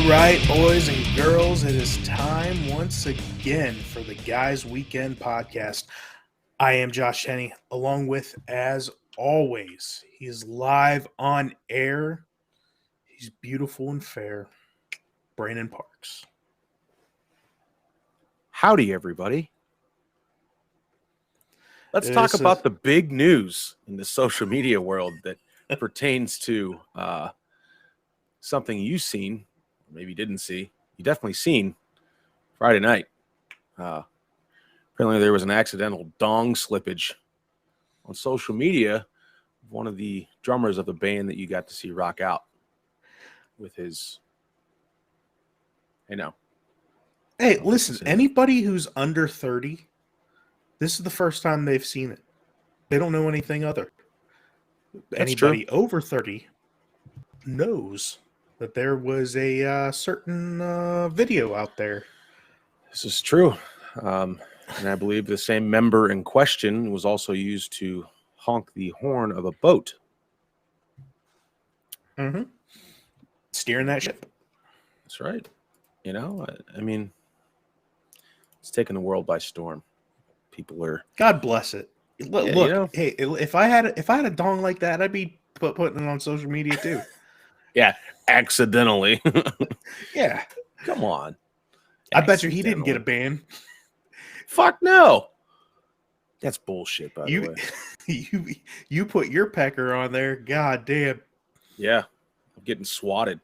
right, boys and girls, it is time once again for the Guys Weekend podcast. I am Josh Henney, along with, as always, he is live on air. He's beautiful and fair, Brandon Parks. Howdy, everybody. Let's talk about the big news in the social media world that pertains to something you've seen, or maybe didn't see. You definitely seen Friday night. Apparently there was an accidental dong slippage on social media of one of the drummers of the band that you got to see rock out with his, Hey, listen, anybody who's under 30, this is the first time they've seen it. They don't know anything other. Anybody over 30 knows that there was a certain video out there. This is true. And I believe the same member in question was also used to honk the horn of a boat. Mm-hmm. Steering that ship. That's right. I mean, it's taking the world by storm. People are. God bless it. Look, hey, if I had a dong like that, I'd be putting it on social media too. Yeah, accidentally. Yeah, come on. I bet you he didn't get a ban. Fuck no. That's bullshit. By the way, you put your pecker on there. God damn. Yeah, I'm getting swatted.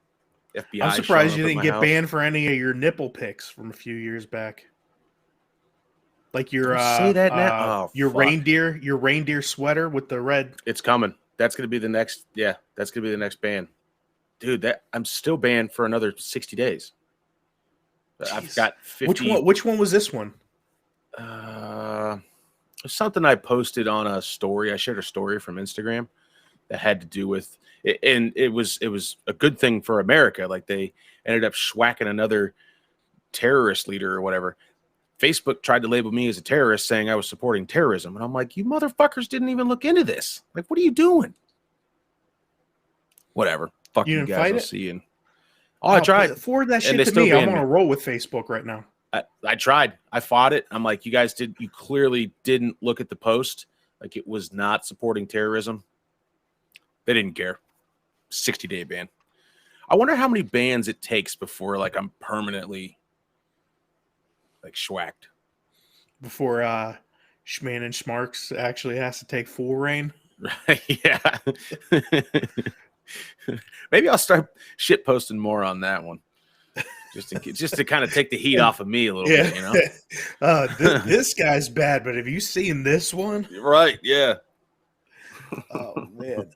FBI. I'm surprised you didn't get banned for any of your nipple pics from a few years back. Like your say that now. Your reindeer sweater with the red. It's coming. That's gonna be the next. Yeah, that's gonna be the next ban, dude. I'm still banned for another 60 days. Jeez. I've got 50. Which one was this one? Something I posted on a story. I shared a story from Instagram that had to do with it, and it was a good thing for America. Like they ended up schwacking another terrorist leader or whatever. Facebook tried to label me as a terrorist, saying I was supporting terrorism. And I'm like, you motherfuckers didn't even look into this. Like, what are you doing? Whatever. Fuck you guys. I'll see you. I tried. Forward that shit to me. I'm on a roll with Facebook right now. I tried. I fought it. I'm like, you clearly didn't look at the post. Like, it was not supporting terrorism. They didn't care. 60-day ban. I wonder how many bans it takes before, like, I'm permanently schwacked. Before Schman and Schmarks actually has to take full reign. Yeah. Maybe I'll start shit posting more on that one. Just to kind of take the heat off of me a little bit, This guy's bad, but have you seen this one? Right, yeah. Oh, man.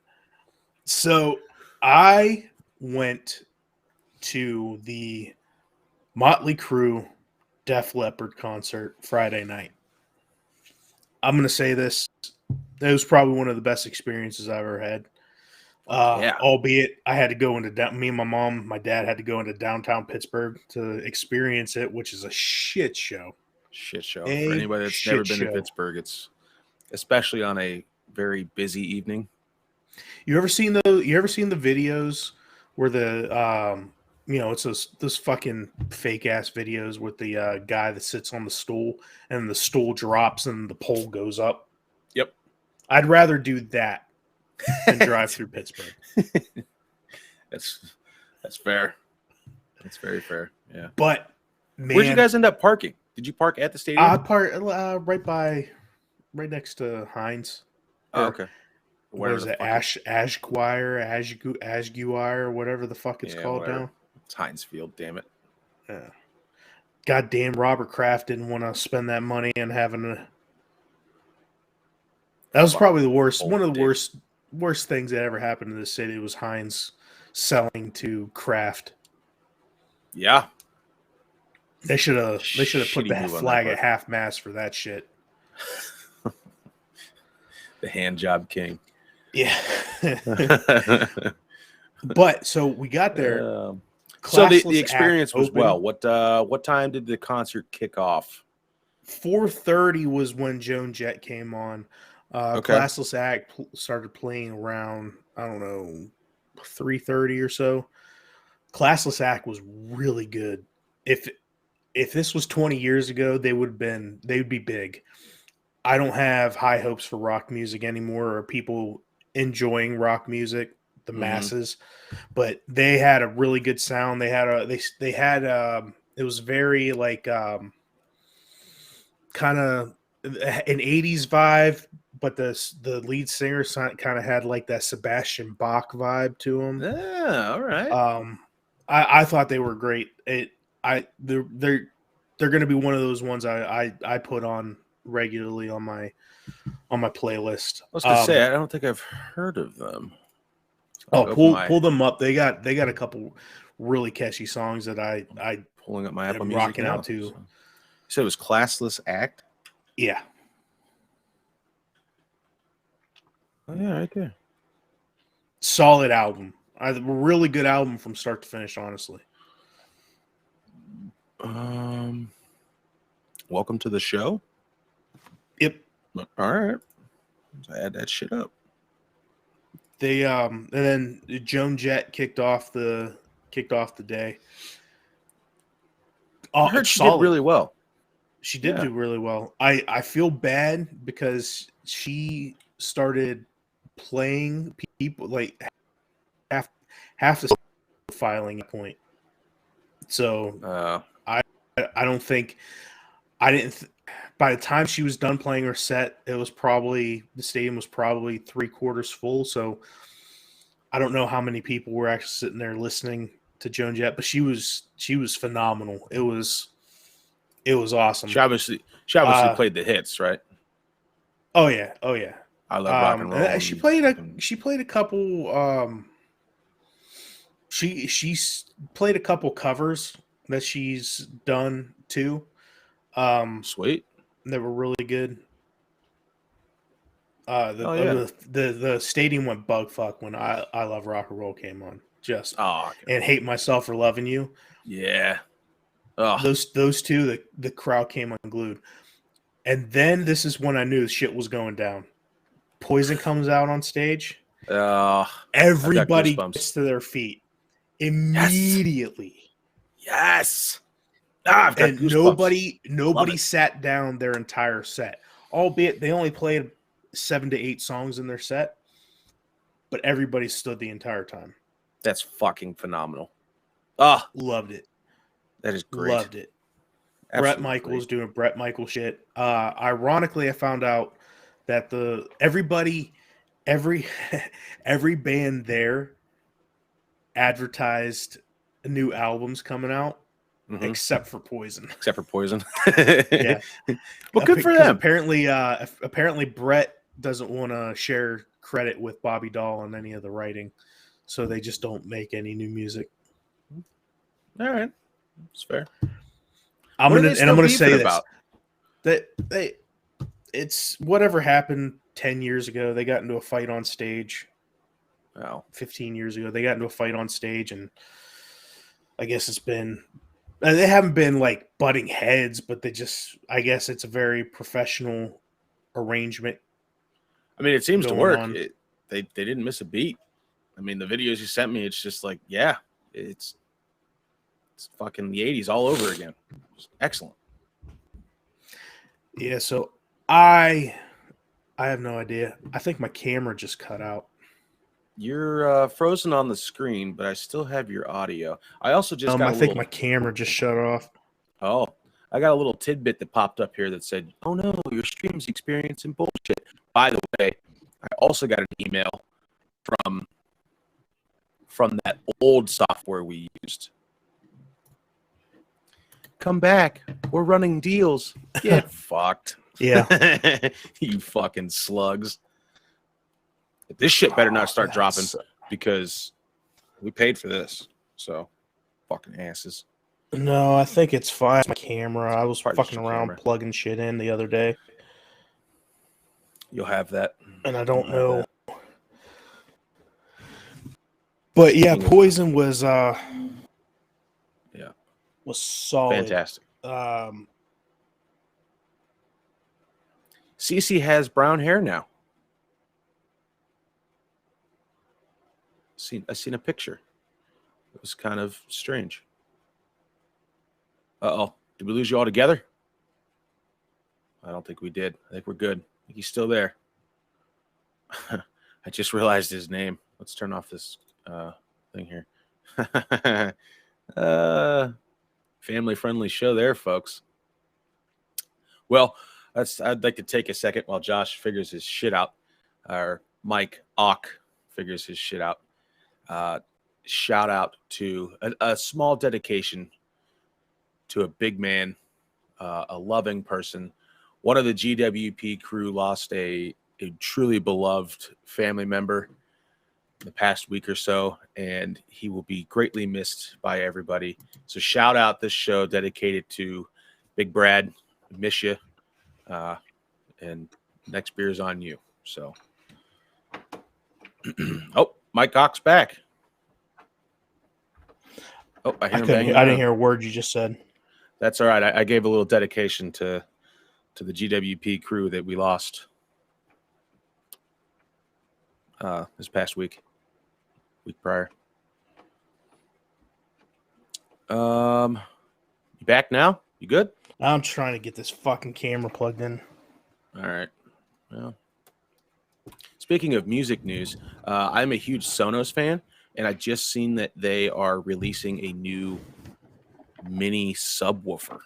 So I went to the Motley Crue Def Leppard concert Friday night. I'm going to say this. It was probably one of the best experiences I've ever had. Albeit I had to go into me and my dad had to go into downtown Pittsburgh to experience it, which is a shit show. For anybody that's never been to Pittsburgh, it's especially on a very busy evening. You ever seen the videos where the it's those fucking fake ass videos with the guy that sits on the stool and the stool drops and the pole goes up? Yep. I'd rather do that than drive through Pittsburgh. That's fair. That's very fair. Yeah. But man, where'd you guys end up parking? Did you park at the stadium? I parked right next to Heinz. Oh, okay. What is it? Ashguire, whatever the fuck it's called now. It's Heinz Field, damn it. Yeah. Goddamn, Robert Kraft didn't want to spend that money on having a. That was probably the worst. One of the worst things that ever happened to this city was Heinz selling to Kraft. Yeah. They should have put that flag at half mast for that shit. The hand job king. Yeah. But so we got there. So the experience was well. What time did the concert kick off? 4:30 was when Joan Jett came on. Classless Act started playing around, I don't know, 3:30 or so. Classless Act was really good. If this was 20 years ago, they would be big. I don't have high hopes for rock music anymore, or people enjoying rock music, the masses. But they had a really good sound. They had it was very like kind of an 80s vibe, but the lead singer kind of had like that Sebastian Bach vibe to him. Yeah, all right. I thought they were great. They're going to be one of those ones I put on regularly on my playlist. I was gonna say I don't think I've heard of them. Pull them up. They got a couple really catchy songs that I pulling up my Apple Music rocking now. out to. So. You said it was Classless Act? Yeah. Oh yeah, right there. Solid album. A really good album from start to finish, honestly. Welcome to the show. Yep. All right. Let's add that shit up. They and then Joan Jett kicked off the day. I heard she did really well. She did do really well. I feel bad because she started playing people like half the filing point. So I don't think by the time she was done playing her set, the stadium was probably 3/4 full. So I don't know how many people were actually sitting there listening to Joan Jett, but she was phenomenal. It was awesome. She obviously played the hits, right? Oh yeah. I love rock and roll. She played a couple. She's played a couple covers that she's done too. Sweet. They were really good. The stadium went bug fuck when I Love Rock and Roll came on. And Hate Myself for Loving You. Yeah. Those two, the crowd came unglued. And then this is when I knew shit was going down. Poison comes out on stage. Everybody gets to their feet immediately. Yes. And nobody sat down their entire set. Albeit they only played 7 to 8 songs in their set, but everybody stood the entire time. That's fucking phenomenal. Loved it. That is great. Loved it. Brett Michaels doing Brett Michaels shit. Ironically, I found out that every band there advertised new albums coming out, except for Poison. Yeah. Well, good for them. Apparently, Brett doesn't want to share credit with Bobby Dahl on any of the writing, so they just don't make any new music. All right, it's fair. I'm gonna say this. It's whatever happened 10 years ago. They got into a fight on stage. 15 years ago, they got into a fight on stage, and I guess they haven't been like butting heads, but I guess it's a very professional arrangement. I mean, it seems to work. They didn't miss a beat. I mean, the videos you sent me, it's just like, yeah, it's fucking the 80s all over again. It's excellent. Yeah, so I have no idea. I think my camera just cut out. You're frozen on the screen, but I still have your audio. I also just I think my camera just shut off. Oh, I got a little tidbit that popped up here that said, "Oh no, your stream's experiencing bullshit." By the way, I also got an email from that old software we used. Come back. We're running deals. Get fucked. Yeah. You fucking slugs. This shit better not start dropping because we paid for this. So, fucking asses. No, I think it's fine. My camera. I was fucking around camera. Plugging shit in the other day. You'll have that. And I don't know. But yeah, Poison was was solid. Fantastic. Cece has brown hair now. I seen a picture. It was kind of strange. Uh-oh. Did we lose you all together? I don't think we did. I think we're good. I think he's still there. I just realized his name. Let's turn off this thing here. Family-friendly show there, folks. Well, I'd like to take a second while Josh figures his shit out, or Mike Ock figures his shit out. Shout out to a small dedication to a big man, a loving person. One of the GWP crew lost a truly beloved family member in the past week or so, and he will be greatly missed by everybody. So shout out this show dedicated to Big Brad. Miss you. And next beer is on you. So, oh, Mike Cox back. Oh, I didn't hear a word you just said. That's all right. I gave a little dedication to the GWP crew that we lost this past week prior. You back now? You good? I'm trying to get this fucking camera plugged in. All right. Well, speaking of music news, I'm a huge Sonos fan, and I just seen that they are releasing a new mini subwoofer.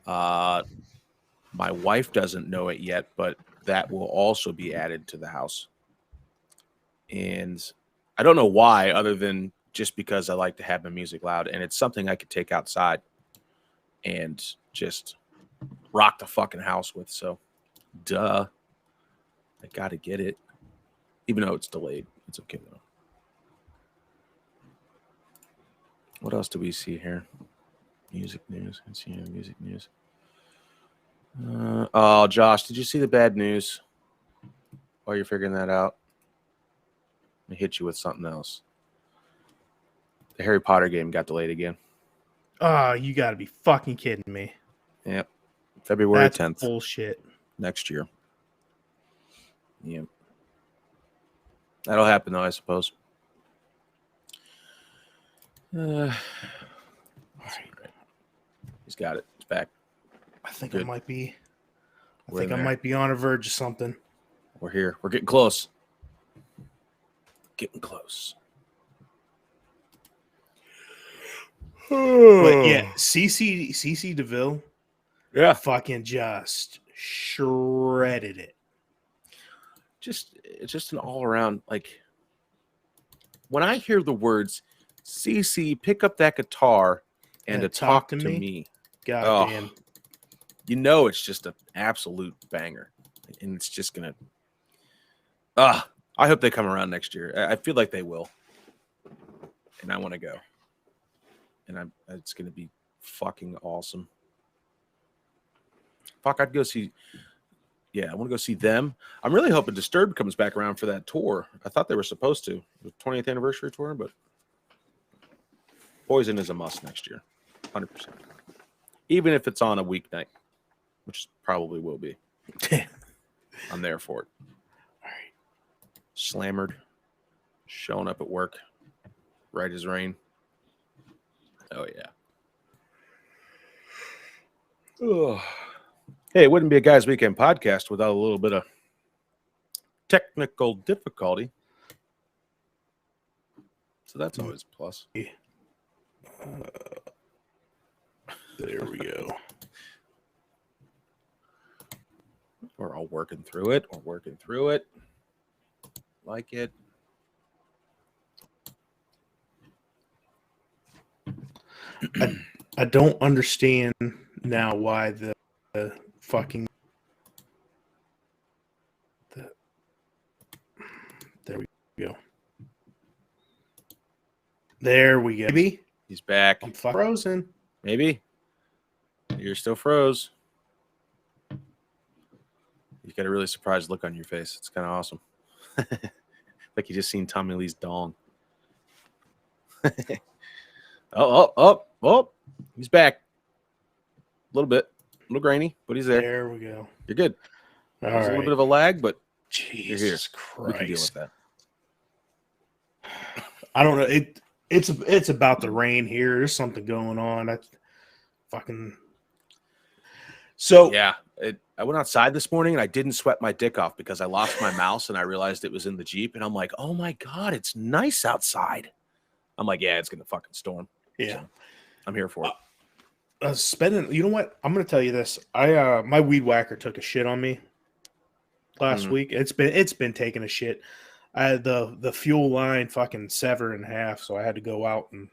My wife doesn't know it yet, but that will also be added to the house. And I don't know why, other than just because I like to have my music loud, and it's something I could take outside and just rock the fucking house with. So, duh. I gotta get it. Even though it's delayed. It's okay, though. What else do we see here? Music news. Let's see here. Music news. Oh, Josh, did you see the bad news? While you're figuring that out, let me hit you with something else. The Harry Potter game got delayed again. Oh, you got to be fucking kidding me. Yep. February That's 10th. Bullshit. Next year. Yep. That'll happen, though, I suppose. All right. He's got it. It's back. I think Good. I might be. I We're think I there. might be on a verge of something. We're here. We're getting close. Getting close. But yeah, CC DeVille, Yeah. fucking just shredded it. It's just an all around, like, when I hear the words CC, pick up that guitar and to talk to me. God damn. You know it's just an absolute banger. And it's just gonna I hope they come around next year. I feel like they will. And I want to go. And it's gonna be fucking awesome. Fuck, I'd go see. Yeah, I want to go see them. I'm really hoping Disturbed comes back around for that tour. I thought they were supposed to. The 20th anniversary tour, but Poison is a must next year. 100%. Even if it's on a weeknight, which probably will be. I'm there for it. All right. Slammered. Showing up at work. Right as rain. Oh, yeah. Ugh. Hey, it wouldn't be a Guys Weekend podcast without a little bit of technical difficulty. So that's always a plus. There we go. We're all working through it. Like it. I don't understand now why the fucking there we go. There we go. Maybe He's back. I'm frozen. Maybe. You're still froze. You got a really surprised look on your face. It's kind of awesome. Like you just seen Tommy Lee's dong. Oh. He's back. A little bit. A little grainy, but he's there. There we go. You're good. All There's right. a little bit of a lag, but Jesus you're here. Christ. We can deal with that. I don't know. It's about the rain here. There's something going on. I fucking so Yeah, I went outside this morning and I didn't sweat my dick off because I lost my mouse and I realized it was in the Jeep. And I'm like, oh my God, it's nice outside. I'm like, yeah, it's going to fucking storm. yeah. So, I'm here for it. Spending. You know what? I'm gonna tell you this. My weed whacker took a shit on me last Mhm. week. It's been taking a shit. I had the fuel line fucking severed in half, so I had to go out and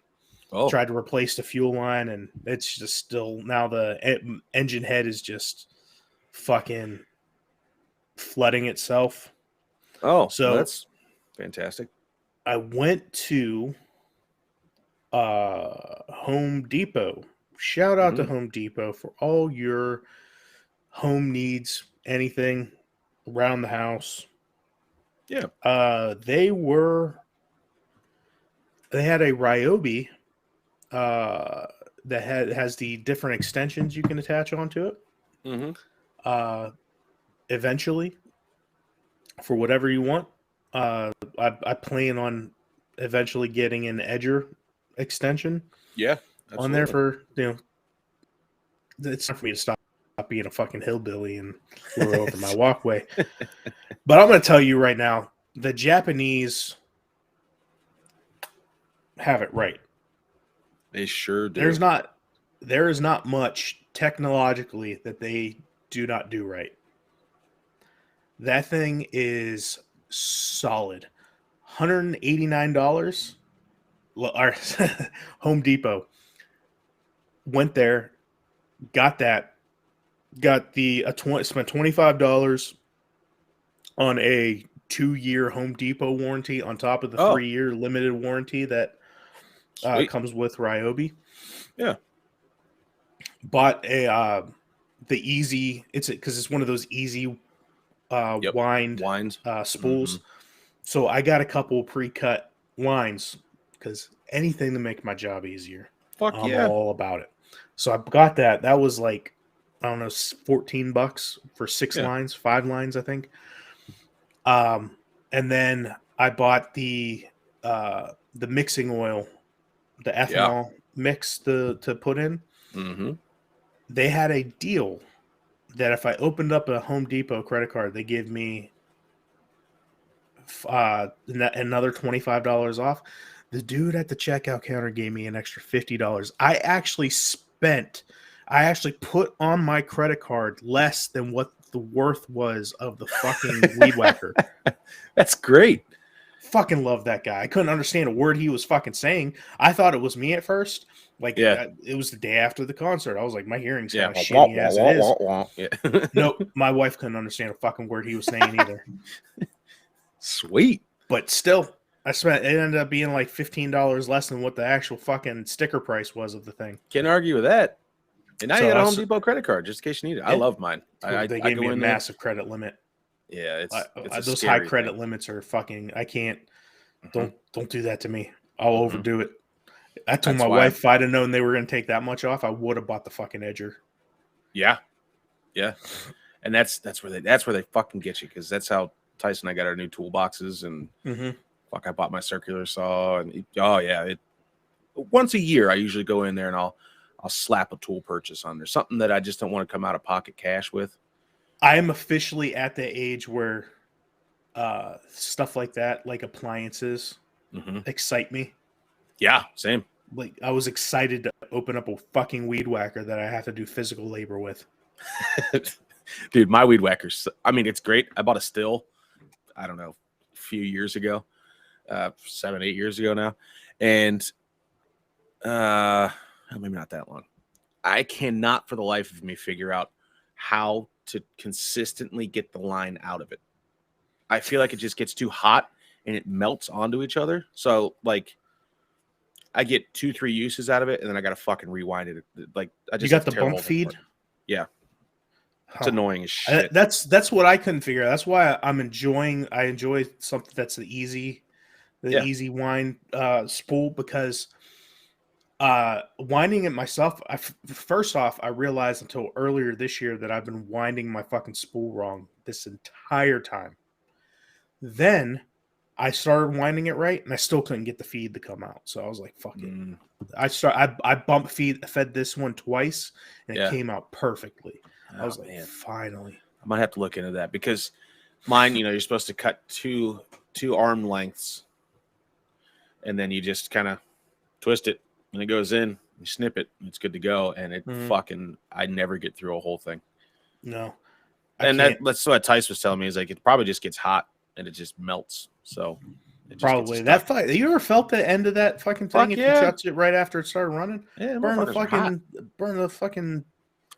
Oh, tried to replace the fuel line, and it's just still now the engine head is just fucking flooding itself. well, So that's fantastic. I went to Home Depot. Shout out to Mhm. Home Depot for all your home needs, anything around the house. Yeah. They had a Ryobi uh that has the different extensions you can attach onto it. Mm-hmm. Uh Eventually, for whatever you want. I plan on eventually getting an edger extension Yeah, on there absolutely. for it's time for me to stop being a fucking hillbilly and lure over my walkway. But I'm going to tell you right now, the Japanese have it right. They sure do. There is not much technologically that they do not do right. That thing is solid. $189. Our Home Depot went there, got that, got the spent $25 on a 2-year Home Depot warranty on top of the Oh, 3-year limited warranty that sweet. comes with Ryobi. Yeah. Bought the easy. It's because it's one of those easy Yep. wind Wines. Mm-hmm. spools. So I got a couple pre-cut lines because anything to make my job easier, Fuck I'm yeah. all about it. So I got that. That was like, I don't know, $14 for 6 Yeah. lines, 5 lines, I think. And then I bought the mixing oil, the Yeah. ethanol mix to put in. Mm-hmm. They had a deal that if I opened up a Home Depot credit card, they gave me another $25 off. The dude at the checkout counter gave me an extra $50. I actually put on my credit card less than what the worth was of the fucking weed whacker. That's great. Fucking love that guy. I couldn't understand a word he was fucking saying. I thought it was me at first. Like Yeah. it was the day after the concert. I was like, my hearing's Yeah. kind of shitty as it is. Yeah. Nope, my wife couldn't understand a fucking word he was saying either. Sweet. But still, it ended up being like $15 less than what the actual fucking sticker price was of the thing. Can't argue with that. And now you So got a Home Depot credit card just in case you need it. I yeah, love mine. they I gave me go a in there. massive credit limit. Yeah, it's a Those high scary credit thing. limits are fucking. I can't. Mhm. Don't do that to me. I'll Mhm. overdo it. I told That's my why. wife if I'd have known they were going to take that much off, I would have bought the fucking edger. Yeah. Yeah. And that's where they fucking get you because that's how Tyson and I got our new toolboxes and Mm-hmm. fuck, I bought my circular saw and once a year I usually go in there and I'll slap a tool purchase on there, something that I just don't want to come out of pocket cash with. I am officially at the age where stuff like that, like appliances, Mm-hmm. excite me. Yeah, same. Like I was excited to open up a fucking weed whacker that I have to do physical labor with. Dude, my weed whackers. I mean, it's great. I bought a still, I don't know, a few years ago, 7, 8 years ago now, and maybe not that long. I cannot for the life of me figure out how to consistently get the line out of it. I feel like it just gets too hot and it melts onto each other. So like I get 2-3 uses out of it and then I gotta fucking rewind it. Like I You just got have to the tear the bump whole thing feed? apart. Yeah. It's Huh. annoying as shit. That's what I couldn't figure out. That's why I enjoy something that's the Yeah. easy wind spool because winding it myself, first off, I realized until earlier this year that I've been winding my fucking spool wrong this entire time. Then I started winding it right, and I still couldn't get the feed to come out. So I was like, "Fuck it." Mm, I bump fed this one twice, and it yeah. came out perfectly. I was Oh, like, man. "Finally." I might have to look into that because mine, you're supposed to cut two arm lengths, and then you just kind of twist it, and it goes in. You snip it, and it's good to go. And it Mhm. I never get through a whole thing. No, I And can't. that's what Tice was telling me is like it probably just gets hot and it just melts, so it just gets Probably stuck. that fight. You ever felt the end of that fucking thing? Fuck If you yeah, touched it right after it started running, yeah, burn the motherfuckers are hot. burn the fucking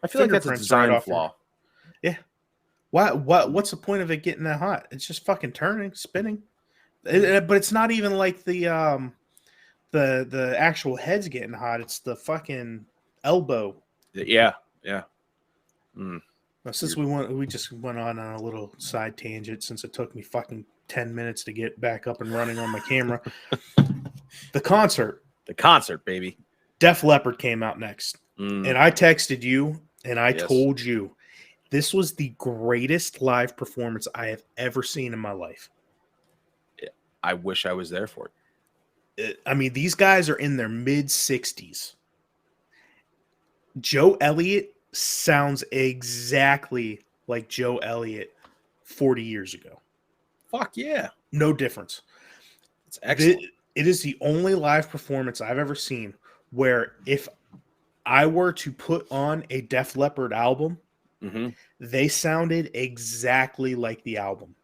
I feel like that's a fingerprints right design off your. flaw. Yeah. What's the point of it getting that hot? It's just fucking turning, spinning. But it's not even like the actual head's getting hot. It's the fucking elbow. Yeah, yeah. Mm. Now, since we just went on a little side tangent, since it took me fucking 10 minutes to get back up and running on my camera. The concert, baby. Def Leppard came out next. And I texted you and I told you this was the greatest live performance I have ever seen in my life. I wish I was there for it. I mean, these guys are in their mid 60s. Joe Elliott sounds exactly like Joe Elliott 40 years ago. Fuck yeah. No difference. It's excellent. It is the only live performance I've ever seen where if I were to put on a Def Leppard album, they sounded exactly like the album.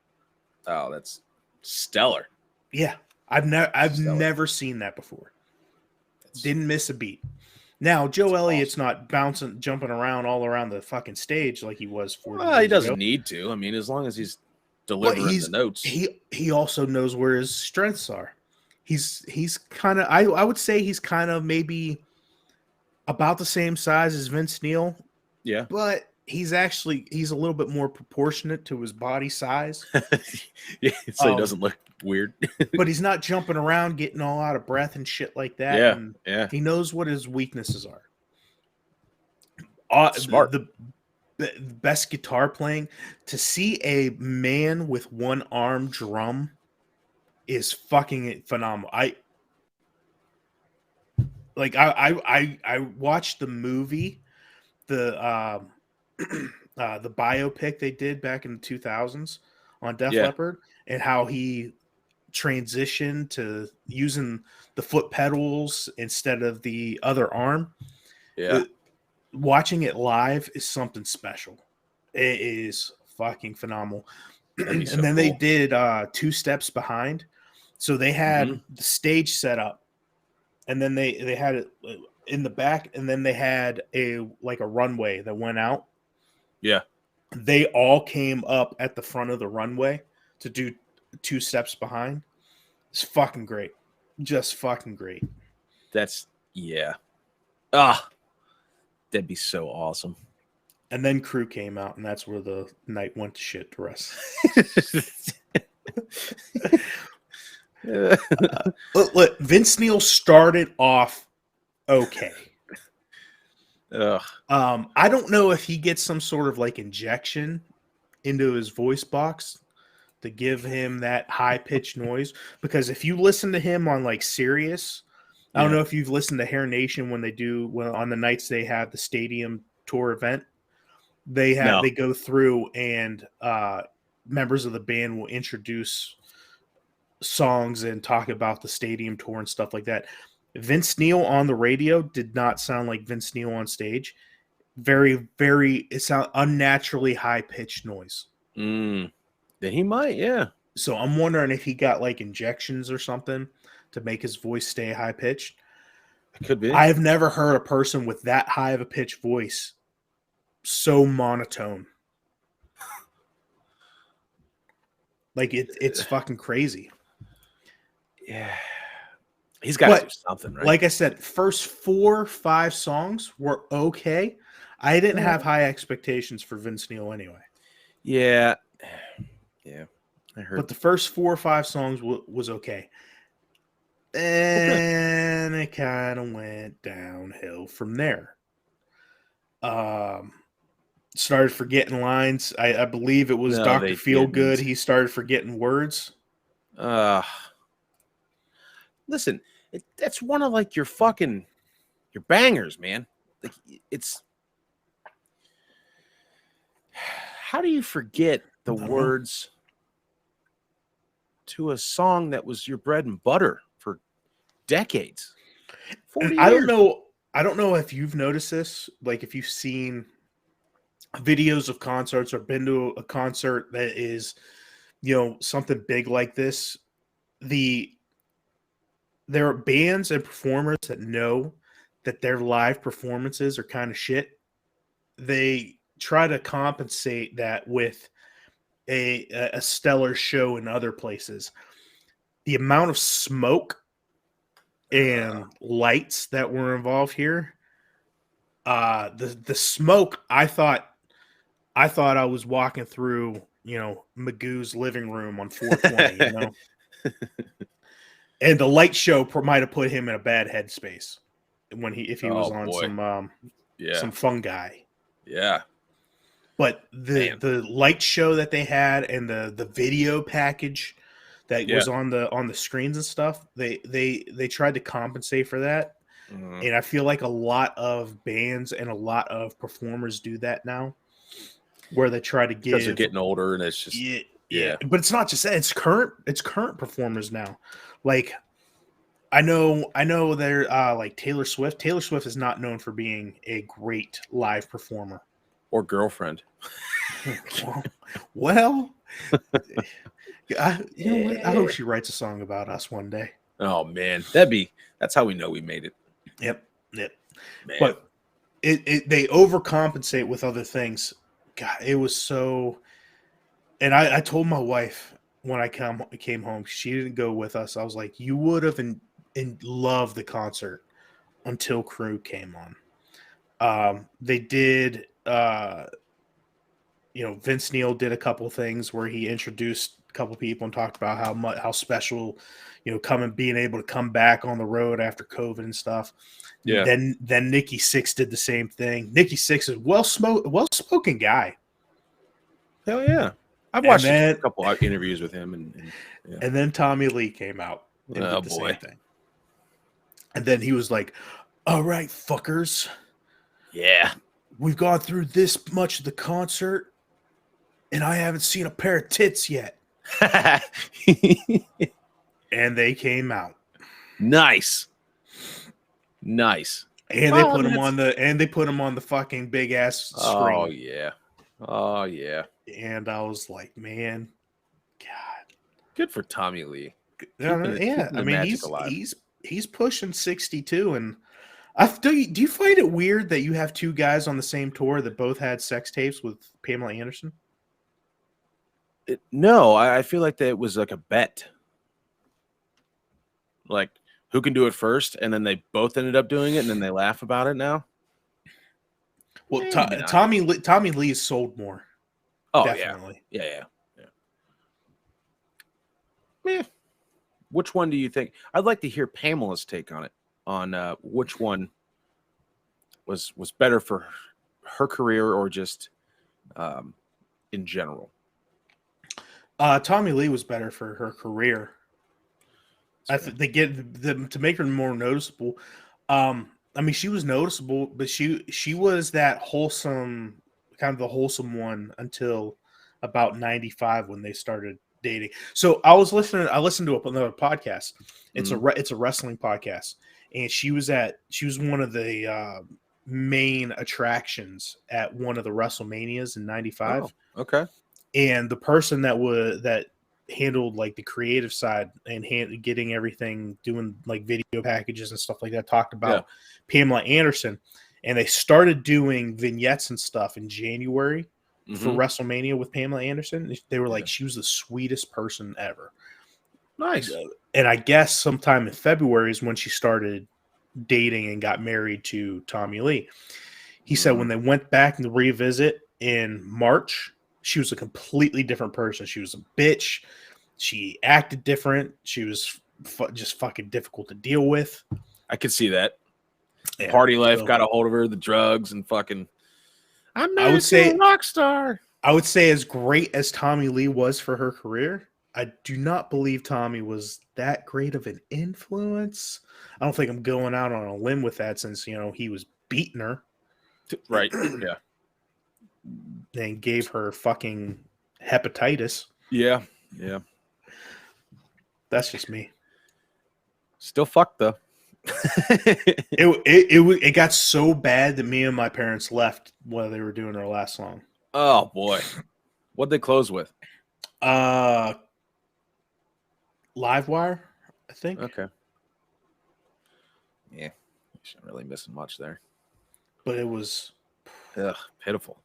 Oh, that's stellar. Yeah. I've never seen that before. Didn't miss a beat. Now, Joe Elliott's not jumping around all around the fucking stage like he was 40 years ago. He doesn't need to. I mean, as long as he's delivering the notes. He also knows where his strengths are. He's kind of I would say he's kind of maybe about the same size as Vince Neil. Yeah. But he's a little bit more proportionate to his body size. Yeah, so he doesn't look weird. But he's not jumping around getting all out of breath and shit like that. Yeah, and yeah. He knows what his weaknesses are. Smart. The best guitar playing. To see a man with one arm drum is fucking phenomenal. I watched the movie, the biopic they did back in the 2000s on Def Leppard, and how he transitioned to using the foot pedals instead of the other arm. Yeah. Watching it live is something special. It is fucking phenomenal. And then they did Two Steps Behind. So they had the stage set up, and then they had it in the back, and then they had a runway that went out. Yeah. They all came up at the front of the runway to do Two Steps Behind. It's fucking great. Just fucking great. That'd be so awesome. And then Crew came out, and that's where the night went to shit to rest. Look, Vince Neil started off okay. I don't know if he gets some sort of injection into his voice box to give him that high pitched noise, because if you listen to him on Sirius, I don't know if you've listened to Hair Nation when they do on the nights they have the stadium tour event, they go through and members of the band will introduce songs and talk about the stadium tour and stuff like that. Vince Neil on the radio did not sound like Vince Neil on stage. Very, very, it sounds unnaturally high pitched noise. Then he might, yeah. So I'm wondering if he got injections or something to make his voice stay high pitched. It could be. I have never heard a person with that high of a pitch voice so monotone. It's fucking crazy. Yeah. He's got to do something, right? Like I said, first 4 or 5 songs were okay. I didn't have high expectations for Vince Neil anyway. Yeah. Yeah. I heard. But the first 4 or 5 songs was okay. And it kind of went downhill from there. Started forgetting lines. I believe it was Dr. Feelgood. He started forgetting words. Listen, that's one of like your bangers, man. Like it's how do you forget the I don't know. words to a song that was your bread and butter for decades? 40 And I don't years. know. I don't know if you've noticed this. Like if you've seen videos of concerts or been to a concert that is, something big like this. There are bands and performers that know that their live performances are kind of shit. They try to compensate that with a stellar show in other places. The amount of smoke and lights that were involved here, the smoke, I thought I was walking through, Magoo's living room on 420, and the light show might have put him in a bad headspace if he was Oh, on boy. some fungi. Yeah. But Man. the light show that they had and the video package that was on the screens and stuff, they tried to compensate for that. Mhm. And I feel like a lot of bands and a lot of performers do that now, where they try to Because they're give getting older and it's just yeah. But it's not just that; it's current performers now. Like I know they're like Taylor Swift. Taylor Swift is not known for being a great live performer. or girlfriend. Well, you know what? I hope she writes a song about us one day. Oh man, that's how we know we made it. Yep. Man. But they overcompensate with other things. God, it was so. And I told my wife when I came home, she didn't go with us. I was like, you would have loved the concert until Crew came on. They did. Vince Neil did a couple things where he introduced a couple people and talked about how special, being able to come back on the road after COVID and stuff. Yeah. Then Nikki Sixx did the same thing. Nikki Sixx is well-spoken guy. Hell yeah. I've watched a couple interviews with him and then Tommy Lee came out and did the same thing. And then he was like, all right, fuckers. Yeah. We've gone through this much of the concert and I haven't seen a pair of tits yet. And they came out. Nice. And they put him on the fucking big ass screen. Oh yeah. And I was like, man, God. Good for Tommy Lee. I mean, he's pushing 62 and do you find it weird that you have two guys on the same tour that both had sex tapes with Pamela Anderson? No, I feel like that was like a bet. Like, who can do it first? And then they both ended up doing it, and then they laugh about it now. Well, Tommy Lee's sold more. Oh, definitely. Yeah. Which one do you think? I'd like to hear Pamela's take on it. On which one was better for her career or just in general? Tommy Lee was better for her career. I think they get them to make her more noticeable. I mean, she was noticeable, but she was that wholesome, kind of the wholesome one until about 95 when they started dating. So I listened to another podcast. It's a wrestling podcast, and she was one of the main attractions at one of the WrestleManias in 95. Oh, okay. And the person that handled like the creative side and getting everything, doing like video packages and stuff like that, talked about Pamela Anderson, and they started doing vignettes and stuff in January for WrestleMania with Pamela Anderson. They were like, she was the sweetest person ever. Nice. And I guess sometime in February is when she started dating and got married to Tommy Lee. He said when they went back and revisit in March, she was a completely different person. She was a bitch. She acted different. She was just fucking difficult to deal with. I could see that. Yeah, Party life got a hold of her, the drugs and fucking. I would say a rock star. I would say as great as Tommy Lee was for her career, I do not believe Tommy was that great of an influence. I don't think I'm going out on a limb with that since, he was beating her Right. Yeah. and gave her fucking hepatitis. Yeah. Yeah. That's just me. Still fucked though. It got so bad that me and my parents left while they were doing their last song. Oh boy. What'd they close with? Livewire, I think. Okay. Yeah. Shouldn't really missing much there. But it was Pitiful.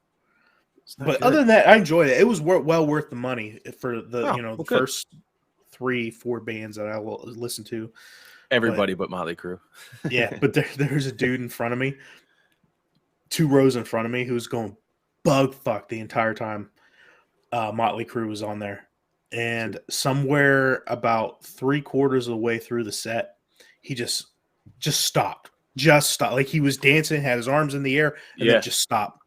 But other than that, I enjoyed it. It was well worth the money for the the first 3-4 bands that I will listen to. Everybody but Motley Crue. Yeah, but there's a dude in front of me, 2 rows in front of me, who's going bug fuck the entire time Motley Crue was on there. And somewhere about 3/4 of the way through the set, he just stopped. Just stopped. Like he was dancing, had his arms in the air, and then just stopped.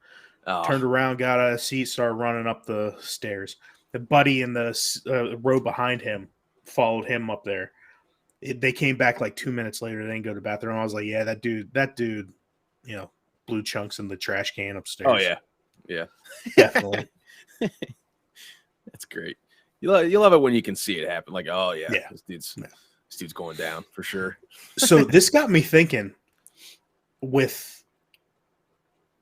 Turned around, got out of the seat, started running up the stairs. The buddy in the row behind him followed him up there. They came back like 2 minutes later. They didn't go to the bathroom. I was like, yeah, that dude, blew chunks in the trash can upstairs. Oh, yeah. Yeah. Definitely. That's great. You love it when you can see it happen. Like, oh, yeah. Yeah. This dude's going down for sure. So this got me thinking with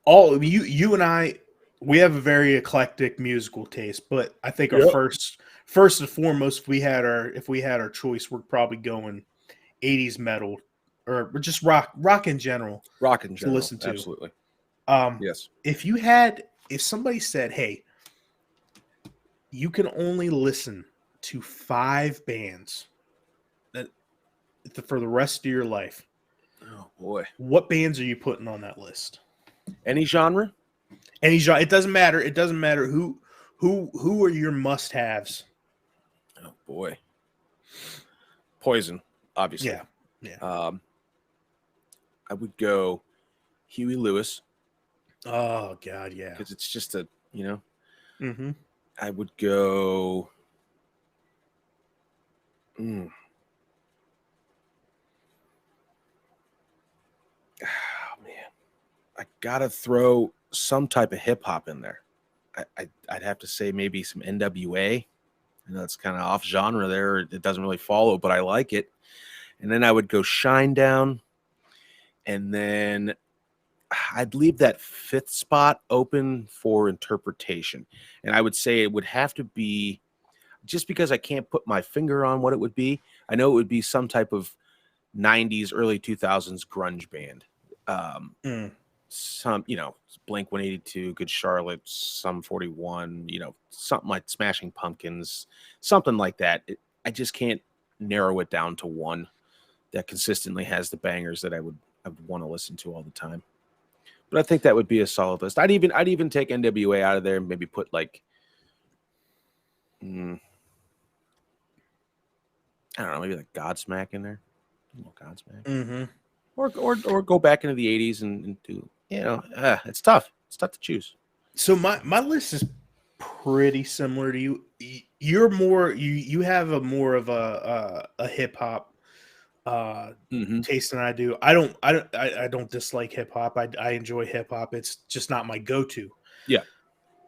all you and I, we have a very eclectic musical taste, but I think our first and foremost, if we had our choice, we're probably going 80s metal or just rock in general. Rock in general. To listen to. Absolutely. Yes. If somebody said, hey, you can only listen to 5 bands for the rest of your life. Oh boy. What bands are you putting on that list? Any genre? Any genre. It doesn't matter. It doesn't matter who are your must-haves. Oh boy. Poison, obviously. Yeah. Yeah. I would go Huey Lewis. Oh God, yeah. Because it's just a, Mm-hmm. I would go. Oh man, I gotta throw some type of hip hop in there. I'd have to say maybe some NWA. That's kind of off genre there. It doesn't really follow, but I like it. And then I would go Shinedown, and then I'd leave that 5th spot open for interpretation. And I would say it would have to be, just because I can't put my finger on what it would be, I know it would be some type of 90s, early 2000s grunge band. Some, Blink 182, Good Charlotte, Sum 41, something like Smashing Pumpkins, something like that. I just can't narrow it down to one that consistently has the bangers that I would want to listen to all the time. But I think that would be a solid list. I'd even take NWA out of there and maybe put like, I don't know, maybe like Godsmack in there. Godsmack. Mm-hmm. Or go back into the 80s and do, it's tough. It's tough to choose. So my list is pretty similar to you. You're more you have a more of a hip hop taste than I do. I don't dislike hip hop. I enjoy hip hop. It's just not my go-to. Yeah.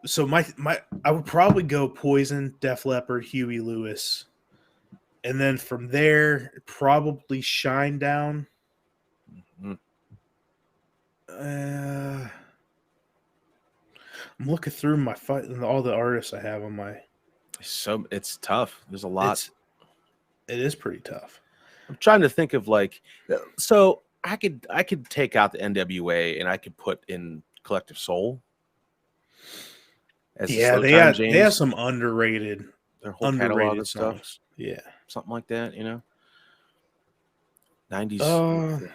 So I would probably go Poison, Def Leppard, Huey Lewis, and then from there probably Shinedown. I'm looking through all the artists I have on my. So it's tough. There's a lot. It is pretty tough. I'm trying to think of so I could take out the NWA and I could put in Collective Soul. They have some underrated, their whole catalog of stuff. Songs. Yeah, something like that. 90s.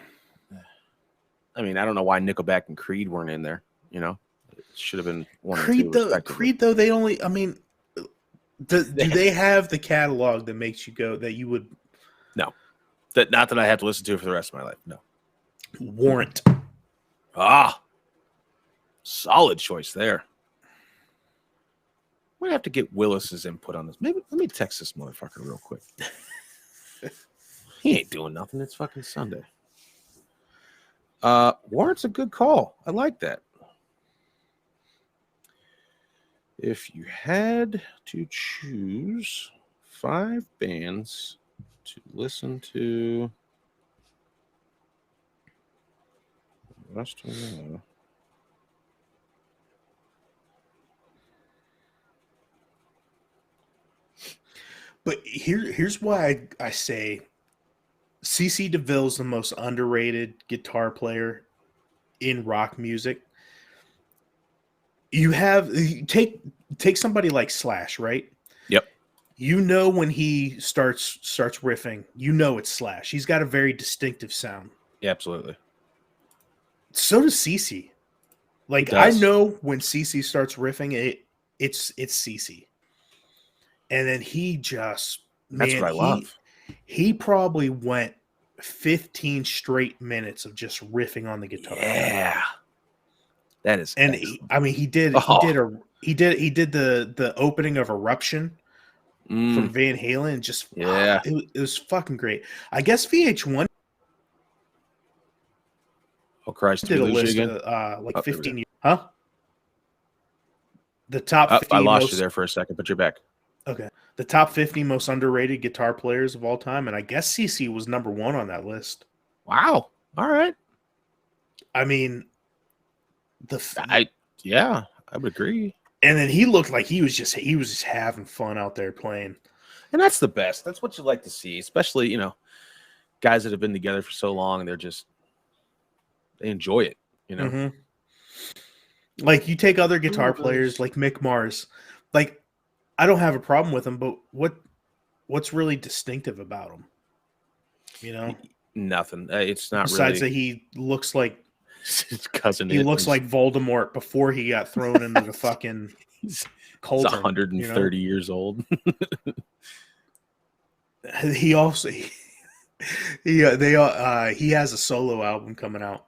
I mean, I don't know why Nickelback and Creed weren't in there. It should have been one Creed or two. Creed though, they only. I mean, do they have the catalog that makes you go that you would? No, not that I have to listen to for the rest of my life. No. Warrant. Solid choice there. might have to get Willis's input on this. Maybe let me text this motherfucker real quick. He ain't doing nothing. It's fucking Sunday. Warrant's a good call. I like that. If you had to choose 5 bands to listen to rest of the But here's why I say CC DeVille's the most underrated guitar player in rock music. You take somebody like Slash, right? Yep. You know when he starts riffing, you know it's Slash. He's got a very distinctive sound. Yeah, absolutely. So does CC. Like I know when CC starts riffing, it's CC. And then he just That's what I love. He probably went 15 straight minutes of just riffing on the guitar. Yeah. That is and he did the opening of Eruption from Van Halen. Just it was fucking great. I guess VH1 Oh Christ! did a list like 15 years. Huh? The top 50 I lost you there for a second, but you're back. Okay. The top 50 most underrated guitar players of all time, and I guess CC was number 1 on that list. Wow. All right. I mean, I would agree. And then he looked like he was just having fun out there playing. And that's the best. That's what you like to see, especially, you know, guys that have been together for so long and they enjoy it, you know. Mm-hmm. Like you take other guitar players like Mick Mars. Like I don't have a problem with him, but what's really distinctive about him? You know? Nothing. It's not besides really. That he looks like his cousin. He looks like Voldemort before he got thrown into the fucking cauldron. He's 130 years old. He also he has a solo album coming out.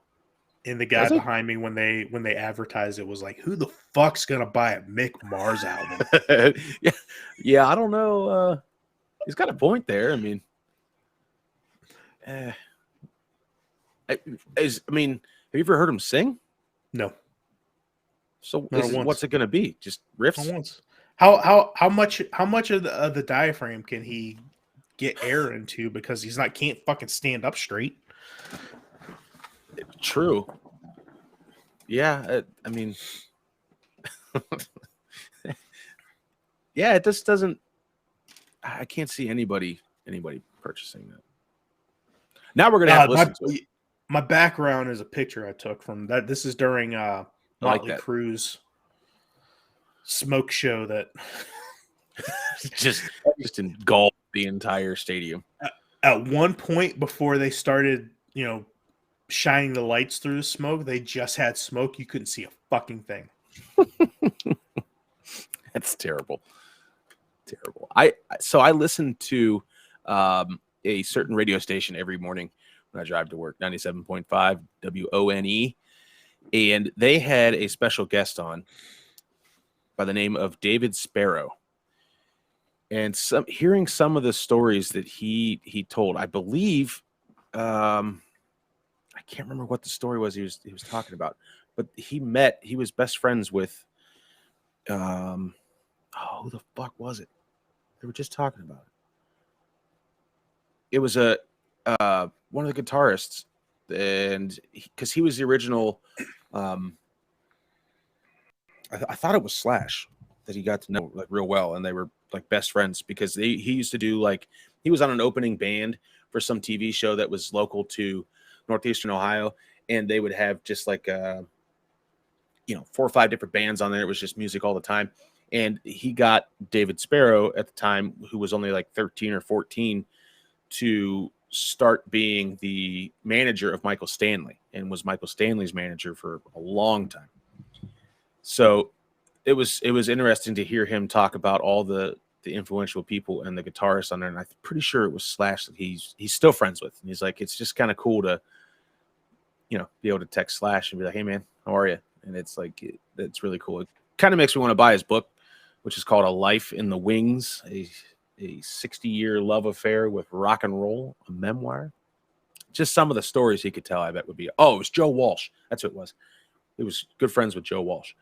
And the guy behind me when they advertised it was like, who the fuck's gonna buy a Mick Mars album? yeah, I don't know. He's got a point there. I mean, have you ever heard him sing? No. So what's it gonna be? Just riffs? Not once. How much of the diaphragm can he get air into because he can't fucking stand up straight? True. Yeah, I mean, yeah, it just doesn't. I can't see anybody purchasing that. Now we're gonna have to listen to it. My background is a picture I took from that. This is during Motley Crue's smoke show that just engulfed the entire stadium. At one point before they started, shining the lights through the smoke, they just had smoke. You couldn't see a fucking thing. That's terrible. Terrible. I listen to a certain radio station every morning when I drive to work, 97.5 WONE, and they had a special guest on by the name of David Sparrow. And hearing some of the stories that he told, I believe, I can't remember what the story was he was talking about, but he was best friends with, who the fuck was it? They were just talking about it. It was one of the guitarists, and because he was the original, I thought it was Slash that he got to know like real well, and they were like best friends because he used to do he was on an opening band for some TV show that was local to Northeastern Ohio, and they would have just 4 or 5 different bands on there. It was just music all the time. And he got David Sparrow at the time, who was only like 13 or 14, to start being the manager of Michael Stanley, and was Michael Stanley's manager for a long time. So it was interesting to hear him talk about all the influential people and the guitarists on there. And I'm pretty sure it was Slash that he's still friends with. And he's like, it's just kind of cool to, be able to text Slash and be like, hey man, how are you? And it's like, it's really cool. It kind of makes me want to buy his book. which is called A Life in the Wings, a 60-year love affair with rock and roll, a memoir. Just some of the stories he could tell, I bet would be. Oh, it was Joe Walsh. That's who it was. He was good friends with Joe Walsh.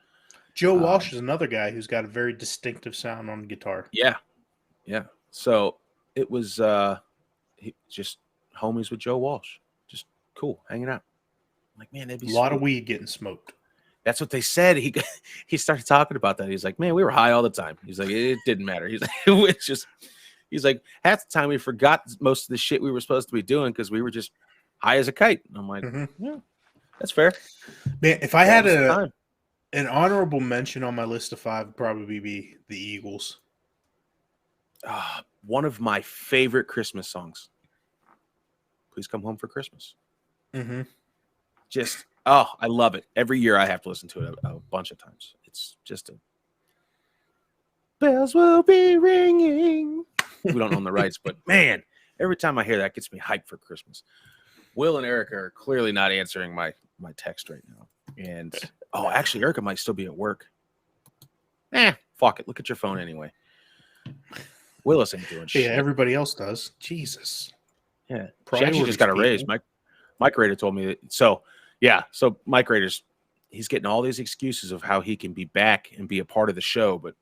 Joe Walsh is another guy who's got a very distinctive sound on guitar. Yeah. Yeah. So it was just homies with Joe Walsh. Just cool, hanging out. I'm like, man, that'd be a lot sweet. of weed getting smoked. That's what they said. He started talking about that. He's like, man, we were high all the time. He's like, it didn't matter. He's like, it's just, he's like, half the time we forgot most of the shit we were supposed to be doing because we were just high as a kite. And I'm like, yeah, that's fair. Man, if I had an honorable mention on my list of 5, would probably be the Eagles. One of my favorite Christmas songs. Please Come Home for Christmas. Just, I love it. Every year I have to listen to it a bunch of times. It's just bells will be ringing. We don't own the rights, but man, every time I hear that, it gets me hyped for Christmas. Will and Erica are clearly not answering my text right now. And actually, Erica might still be at work. Fuck it. Look at your phone anyway. Willis ain't doing shit. Yeah, everybody else does. Jesus. Yeah. She actually just got a raise. Mike Rader told me that. So Mike Rader's, he's getting all these excuses of how he can be back and be a part of the show, but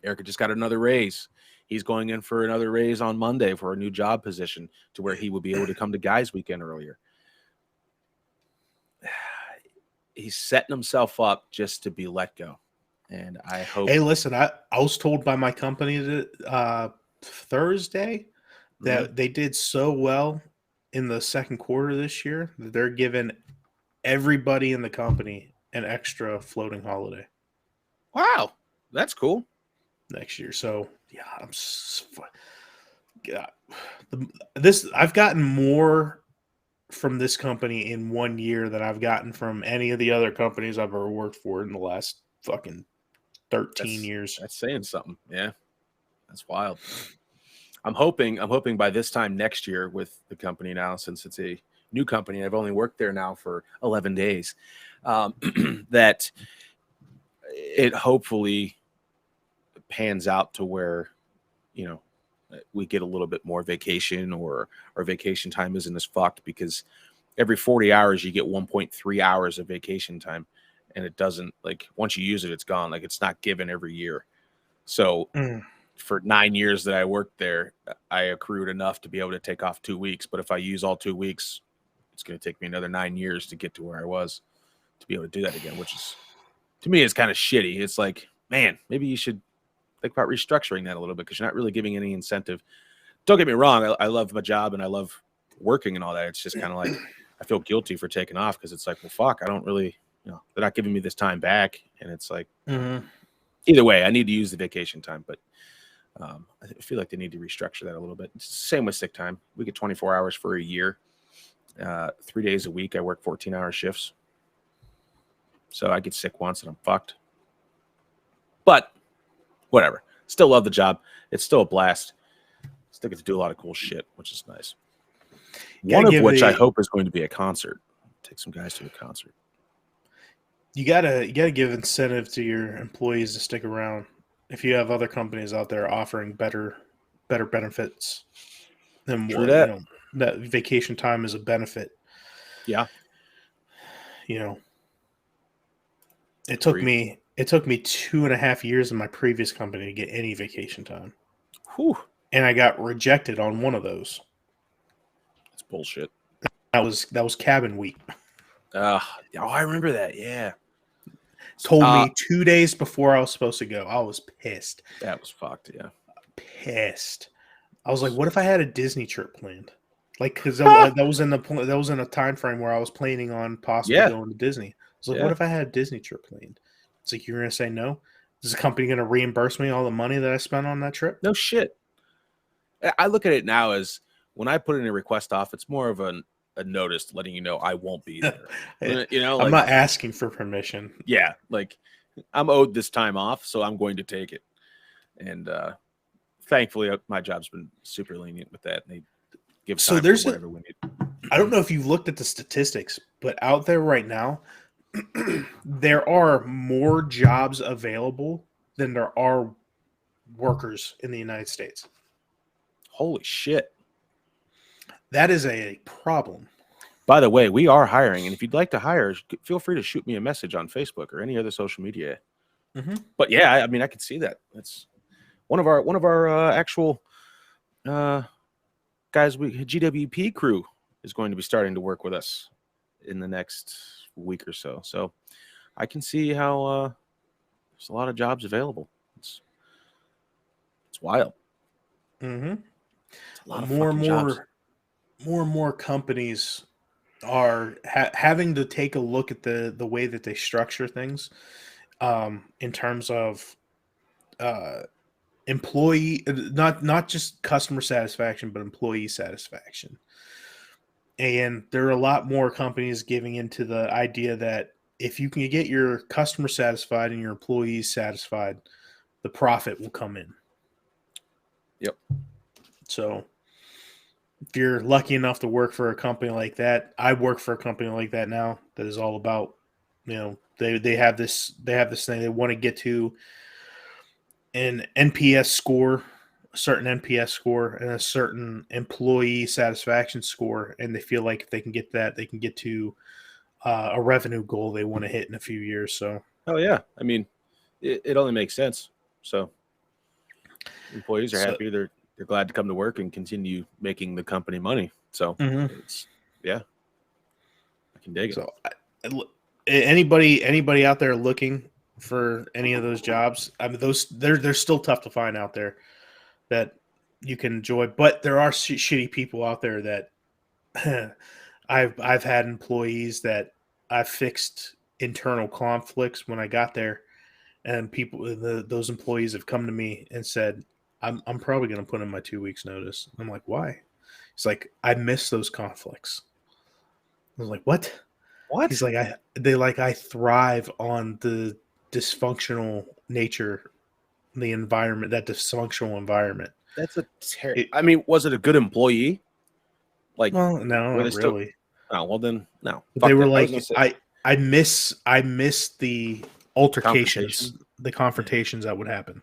Erica just got another raise. He's going in for another raise on Monday for a new job position to where he will be able to come to Guys Weekend earlier. He's setting himself up just to be let go. And I hope. Hey, listen, I was told by my company that Thursday that they did so well in the second quarter this year that they're giving everybody in the company an extra floating holiday. Wow, that's cool. Next year. So yeah, I've gotten more from this company in 1 year than I've gotten from any of the other companies I've ever worked for in the last fucking 13 years. That's saying something. Yeah. That's wild. I'm hoping by this time next year with the company now, since it's a new company, I've only worked there now for 11 days, that it hopefully pans out to where, we get a little bit more vacation, or our vacation time isn't as fucked, because every 40 hours you get 1.3 hours of vacation time. And it doesn't, like, once you use it, it's gone. Like, it's not given every year. So for 9 years that I worked there, I accrued enough to be able to take off 2 weeks. But if I use all 2 weeks, it's going to take me another 9 years to get to where I was to be able to do that again, which is, to me, is kind of shitty. It's like, man, maybe you should think about restructuring that a little bit, because you're not really giving any incentive. Don't get me wrong. I love my job and I love working and all that. It's just kind of like, I feel guilty for taking off, because it's like, well, fuck, I don't really, they're not giving me this time back. And it's like, either way, I need to use the vacation time, but I feel like they need to restructure that a little bit. It's the same with sick time. We get 24 hours for a year, 3 days a week. I work 14-hour shifts. So I get sick once and I'm fucked. But whatever. Still love the job. It's still a blast. Still get to do a lot of cool shit, which is nice. One of which I hope is going to be a concert. Take some guys to a concert. You gotta give incentive to your employees to stick around. If you have other companies out there offering better benefits than what, that vacation time is a benefit. Yeah. It took me 2.5 years in my previous company to get any vacation time. Whew. And I got rejected on one of those. That's bullshit. That was cabin week. I remember that. Yeah. Told me 2 days before I was supposed to go. I was pissed. That was fucked. Yeah. Pissed. I was like, what if I had a Disney trip planned? Like, because that was in a time frame where I was planning on possibly going to Disney. I was like, what if I had a Disney trip planned? It's like, you're going to say no? Is the company going to reimburse me all the money that I spent on that trip? No shit. I look at it now as, when I put in a request off, it's more of a notice letting you know I won't be there. I'm not asking for permission. Yeah, like, I'm owed this time off, so I'm going to take it. And thankfully, my job's been super lenient with that. And they give time for whatever we need. I don't know if you've looked at the statistics, but out there right now, there are more jobs available than there are workers in the United States. Holy shit. That is a problem. By the way, we are hiring, and if you'd like to hire, feel free to shoot me a message on Facebook or any other social media. Mm-hmm. But yeah, I mean, I could see that. That's one of our actual guys. GWP crew is going to be starting to work with us in the next week or so. So I can see how there's a lot of jobs available. It's wild. Mm-hmm. It's a lot of More and fucking jobs. more companies are having to take a look at the way that they structure things, in terms of employee, not just customer satisfaction, but employee satisfaction. And there are a lot more companies giving into the idea that if you can get your customer satisfied and your employees satisfied, the profit will come in. Yep. So if you're lucky enough to work for a company like that, I work for a company like that now that is all about, they have this thing they want to get to an NPS score, a certain NPS score, and a certain employee satisfaction score, and they feel like if they can get that, they can get to a revenue goal they want to hit in a few years. So, Oh yeah, I mean, it only makes sense. So employees are happy. They're glad to come to work and continue making the company money. So it's I can dig it. So anybody out there looking for any of those jobs, I mean, those they're still tough to find out there that you can enjoy, but there are shitty people out there that I've had employees that I've fixed internal conflicts when I got there, and those employees have come to me and said, I'm probably going to put in my 2 weeks notice. I'm like, why? It's like, I miss those conflicts. I was like, what? He's like, I thrive on the dysfunctional nature, the environment, that dysfunctional environment. That's a terrible. I mean, was it a good employee? Like, well, no, not really. Oh, well then, no. They were like, I miss the altercations, the confrontations that would happen.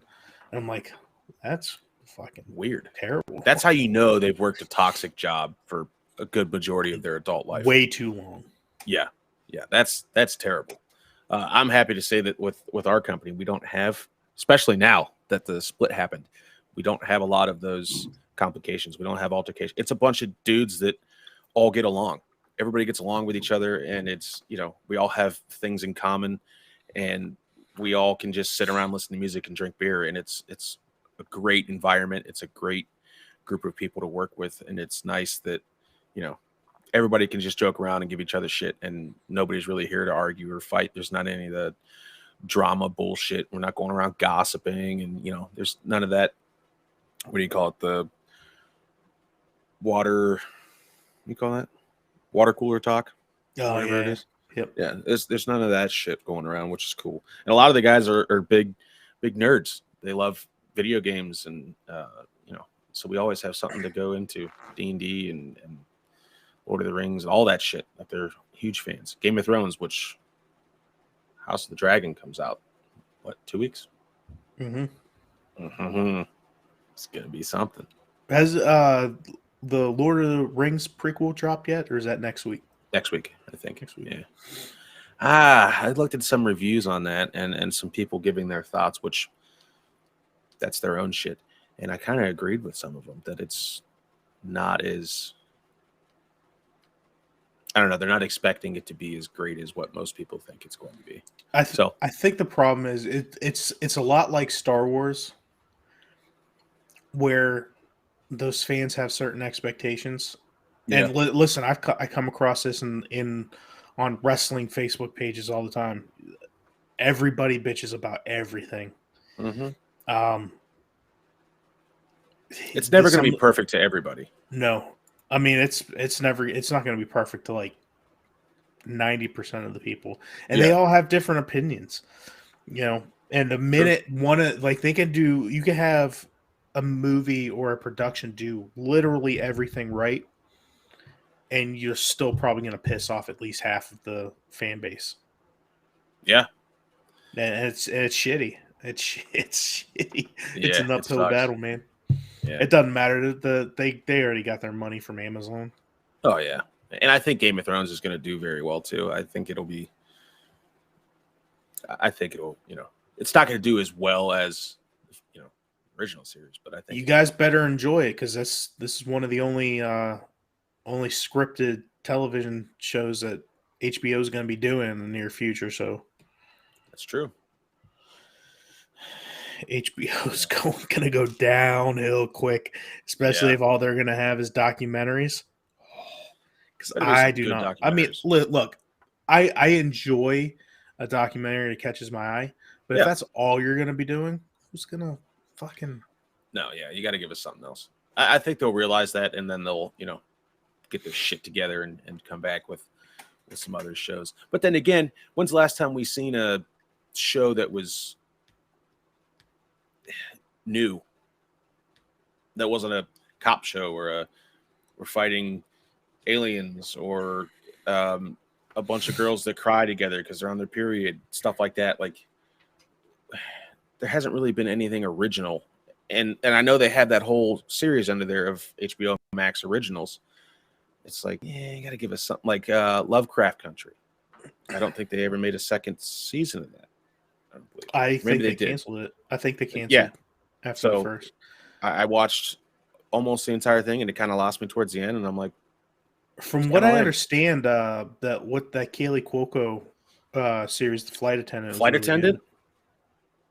And I'm like, that's fucking weird, terrible. That's how you know they've worked a toxic job for a good majority of their adult life. Way too long. Yeah, that's terrible. I'm happy to say that with our company, we don't have, especially now that the split happened, we don't have a lot of those complications. We don't have altercations. It's a bunch of dudes that all get along. Everybody gets along with each other, and it's, we all have things in common, and we all can just sit around, listen to music, and drink beer, and it's a great environment. It's a great group of people to work with, and it's nice that everybody can just joke around and give each other shit, and nobody's really here to argue or fight. There's not any of the drama bullshit. We're not going around gossiping, and there's none of that. What do you call it? The water, you call that water cooler talk? Oh, yeah. It is. Yep. Yeah. There's none of that shit going around, which is cool. And a lot of the guys are big nerds. They love video games, and so we always have something to go into. D&D and Lord of the Rings and all that shit. Like, they're huge fans. Game of Thrones, which House of the Dragon comes out, 2 weeks? It's gonna be something. Has the Lord of the Rings prequel dropped yet, or is that next week? Next week, I think. Next week. Yeah. I looked at some reviews on that, and some people giving their thoughts, which that's their own shit. And I kind of agreed with some of them that it's not as, I don't know, they're not expecting it to be as great as what most people think it's going to be. I think the problem is it's a lot like Star Wars, where those fans have certain expectations. Yeah. And listen, I come across this on wrestling Facebook pages all the time. Everybody bitches about everything. It's never going to be perfect to everybody. No, I mean it's not going to be perfect to like 90% of the people, and they all have different opinions. And the minute you can have a movie or a production do literally everything right, and you're still probably going to piss off at least half of the fan base. Yeah, and it's shitty. It's shitty. It's Yeah, an it uphill sucks. battle, man. Yeah. It doesn't matter. They already got their money from Amazon. Oh yeah, and I think Game of Thrones is going to do very well too. I think it'll be. I think it'll. It's not going to do as well as original series, but I think You guys better enjoy it because this is one of the only scripted television shows that HBO is going to be doing in the near future. So that's true. HBO is going to go downhill quick, especially Yeah. if all they're going to have is documentaries. Because Better be I some do good not. I mean, documentaries. look, I enjoy a documentary that catches my eye, but if Yeah. that's all you're going to be doing, who's going to fucking? No, yeah, you got to give us something else. I think they'll realize that, and then they'll get their shit together and come back with some other shows. But then again, when's the last time we seen a show that was new, that wasn't a cop show or we're fighting aliens or a bunch of girls that cry together because they're on their period, stuff like that. Like there hasn't really been anything original, and I know they had that whole series under there of HBO Max originals. It's like, yeah, you got to give us something like Lovecraft Country. I don't think they ever made a second season of that. I don't believe. I think Maybe they they did. canceled it. I think they canceled Yeah. after the So first. I watched almost the entire thing, and it kind of lost me towards the end. And I'm like, From what I lame. understand, that Kaylee Cuoco series, The Flight Attendant, was Flight really Attendant, good.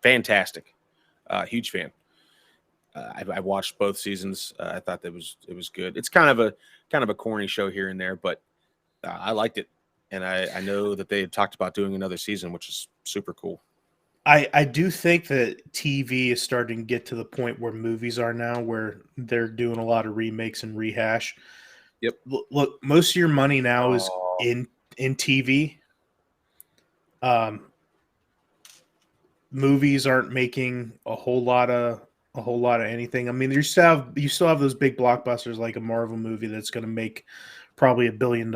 fantastic, huge fan. I watched both seasons. I thought that it was good. It's kind of a corny show here and there, but I liked it, and I know that they had talked about doing another season, which is super cool. I do think that TV is starting to get to the point where movies are now, where they're doing a lot of remakes and rehash. Yep. Look, most of your money now is Oh. in TV. Movies aren't making a whole lot of anything. I mean, you still have those big blockbusters like a Marvel movie that's going to make probably $1 billion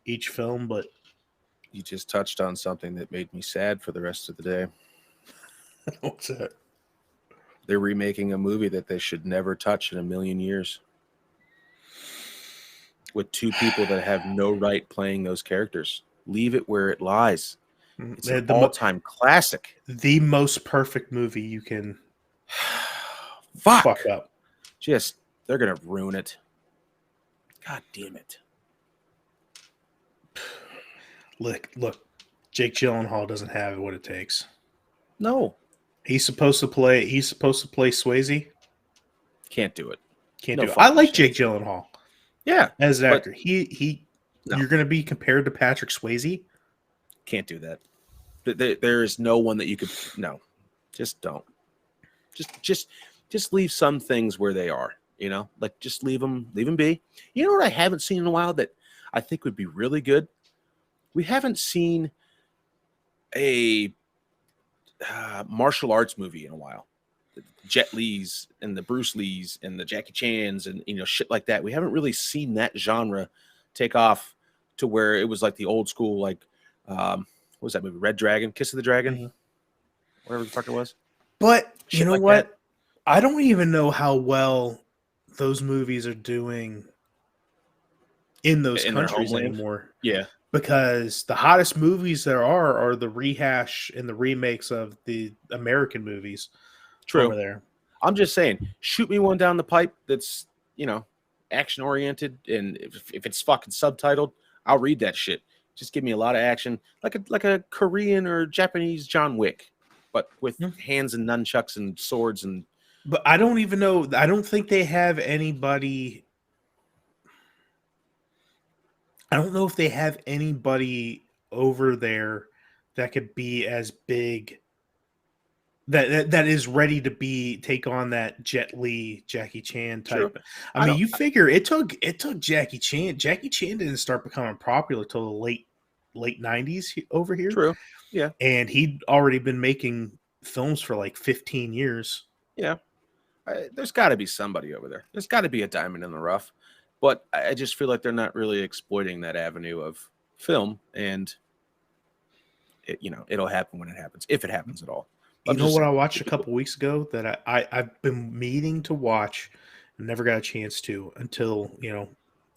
each film, but You just touched on something that made me sad for the rest of the day. what's that? They're remaking a movie that they should never touch in a million years, with two people that have no right playing those characters. Leave it where it lies. It's an all-time classic. The most perfect movie you can fuck up. Just they're gonna ruin it. God damn it. Look, Jake Gyllenhaal doesn't have what it takes. No. He's supposed to play Swayze. Can't do it. Can't do it. I like Jake Gyllenhaal. Yeah. As an actor. No. You're gonna be compared to Patrick Swayze? Can't do that. There is no one that you could just don't. Just leave some things where they are, like just leave them be. You know what I haven't seen in a while that I think would be really good? We haven't seen a martial arts movie in a while. The Jet Li's and the Bruce Lee's and the Jackie Chan's and shit like that. We haven't really seen that genre take off to where it was like the old school, like what was that movie? Red Dragon, Kiss of the Dragon, Mm-hmm. whatever the fuck it was. But you know like what? That. I don't even know how well those movies are doing in those countries anymore. Yeah. Because the hottest movies there are the rehash and the remakes of the American movies. True. Over there. I'm just saying, shoot me one down the pipe that's, action oriented, and if it's fucking subtitled, I'll read that shit. Just give me a lot of action, like a Korean or Japanese John Wick, but with hands and nunchucks and swords and. But I don't even know. I don't think they have anybody. I don't know if they have anybody over there that could be as big. That is ready to take on that Jet Li, Jackie Chan type. True. I mean, you figure it took Jackie Chan. Jackie Chan didn't start becoming popular till the late 90s over here. True. Yeah. And he'd already been making films for like 15 years. Yeah. There's got to be somebody over there. There's got to be a diamond in the rough. But I just feel like they're not really exploiting that avenue of film, and it'll happen when it happens, if it happens at all. You know what I watched a couple weeks ago that I've been meaning to watch and never got a chance to until,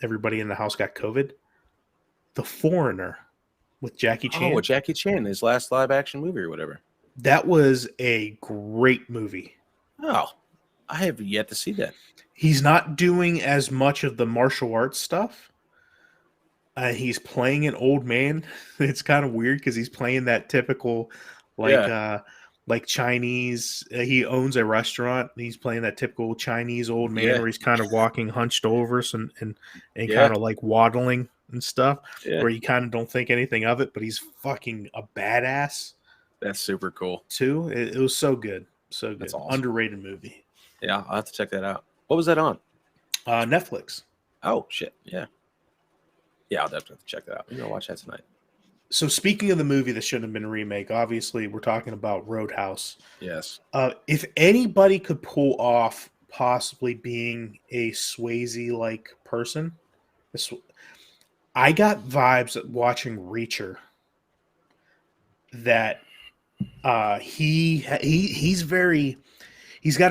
everybody in the house got COVID? The Foreigner with Jackie Oh, with Chan. Jackie Chan, his last live action movie or whatever. That was a great movie. Oh, I have yet to see that. He's not doing as much of the martial arts stuff. He's playing an old man. It's kind of weird because he's playing that typical, like Chinese. He owns a restaurant. And he's playing that typical Chinese old man Yeah. where he's kind of walking hunched over and Yeah. kind of like waddling and stuff. Yeah. Where you kind of don't think anything of it, but he's fucking a badass That's super cool. too. It was so good, so good. That's awesome. Underrated movie. Yeah, I'll have to check that out. What was that on? Netflix. Oh shit, yeah. Yeah, I'll definitely have to check that out. I'm gonna watch that tonight. So speaking of the movie that shouldn't have been a remake, obviously we're talking about Roadhouse. Yes. If anybody could pull off possibly being a Swayze-like person, I got vibes watching Reacher that he's got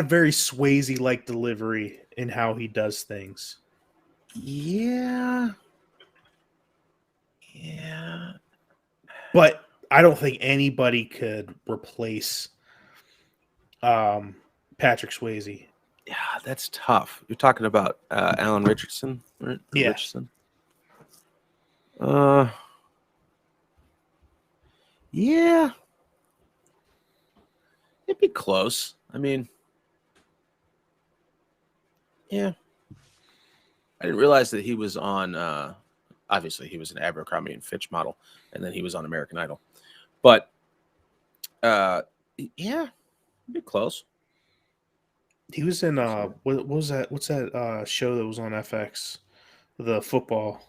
a very Swayze-like delivery in how he does things. Yeah. Yeah. But I don't think anybody could replace Patrick Swayze. Yeah, that's tough. You're talking about Alan Richardson, right? Yeah. Richardson. Yeah. It'd be close. I mean, yeah. I didn't realize that he was on obviously he was an Abercrombie and Fitch model, and then he was on American Idol. But yeah, it'd be close. He was in what was that? What's that show that was on FX? The football.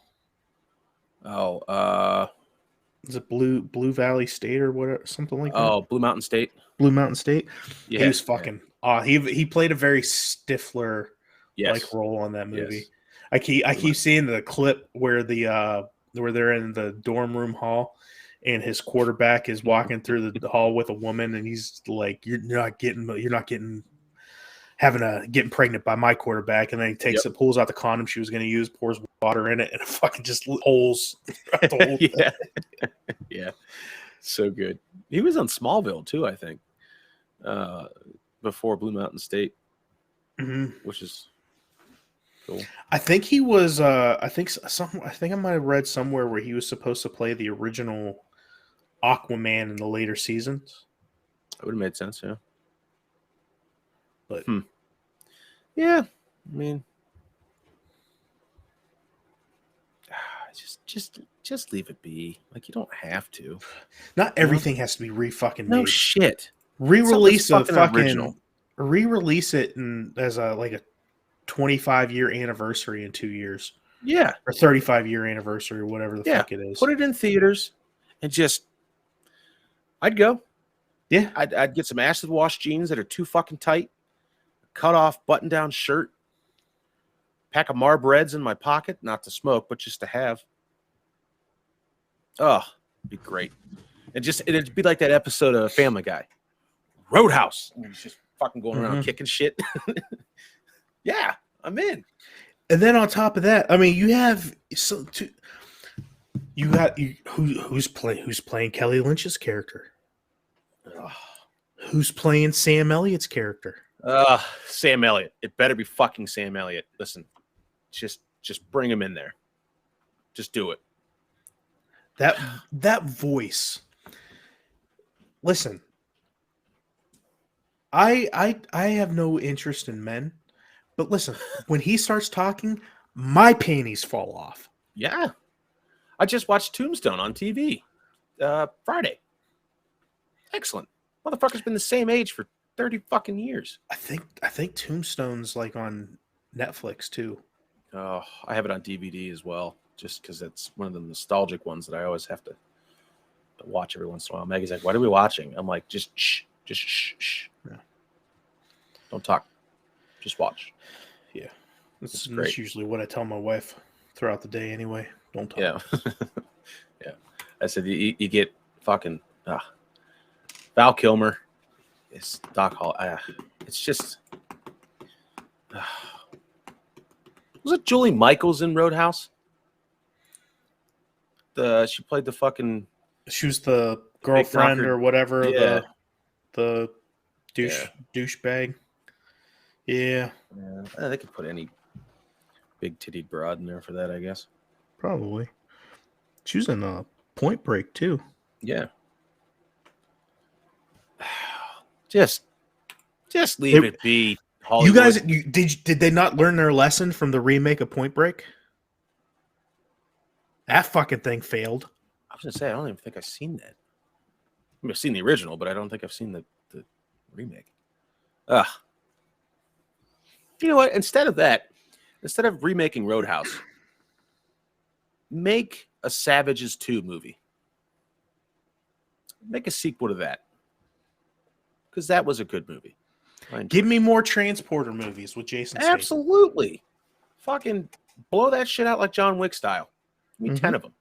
Oh, Is it Blue Valley State or what? Something like that. oh, Blue Mountain State. Blue Mountain State. Yeah, He was fucking. He played a very Stifler yes. like role on that movie. Yes. I keep seeing the clip where where they're in the dorm room hall, and his quarterback is walking through the hall with a woman, and he's like, "You're not getting getting pregnant by my quarterback." And then he takes it, pulls out the condom she was going to use, pours water in it, and it fucking just holes throughout the whole Yeah. Yeah. So good. He was on Smallville too, I think. Before Blue Mountain State, which is cool. I think he was. I think I might have read somewhere where he was supposed to play the original Aquaman in the later seasons. That would have made sense, yeah. But yeah, I mean, just leave it be. Like, you don't have to. not everything has to be re-fucking No made. shit. Re-release a Something's fucking re-release it as a 25-year anniversary in 2 years. Yeah. Or 35-year anniversary or whatever the fuck it is. Put it in theaters and I'd go. Yeah. I'd get some acid wash jeans that are too fucking tight, cut off button down shirt, pack of Marbreds in my pocket, not to smoke, but just to have. Oh, it'd be great. And it'd be like that episode of Family Guy. Roadhouse. And he's just fucking going around kicking shit. Yeah, I'm in. And then on top of that, I mean, you have who's playing Kelly Lynch's character? Who's playing Sam Elliott's character? Sam Elliott. It better be fucking Sam Elliott. Listen, just bring him in there. Just do it. That voice. Listen, I have no interest in men, but listen, when he starts talking, my panties fall off. Yeah. I just watched Tombstone on TV Friday. Excellent. Motherfucker's been the same age for 30 fucking years. I think Tombstone's like on Netflix too. Oh, I have it on DVD as well, just because it's one of the nostalgic ones that I always have to watch every once in a while. Maggie's like, "What are we watching?" I'm like, just shh. Yeah. Don't talk. Just watch. Yeah. That's usually what I tell my wife throughout the day anyway. Don't talk. Yeah. Yeah. I said, you get fucking Val Kilmer, is Doc Hall. It's just. Was it Julie Michaels in Roadhouse? She played the fucking. She was the girlfriend or whatever. Yeah. The douchebag. Yeah. They could put any big tittied broad in there for that, I guess. Probably. She was in Point Break too. Yeah. Just leave it be. Hollywood. You guys, did they not learn their lesson from the remake of Point Break? That fucking thing failed. I was gonna say I don't even think I've seen that. I mean, I've seen the original, but I don't think I've seen the remake. You know what? Instead of remaking Roadhouse, make a Savages 2 movie. Make a sequel to that. Because that was a good movie. Give me more Transporter movies with Jason Statham. Absolutely. Fucking blow that shit out like John Wick style. Give me 10 of them.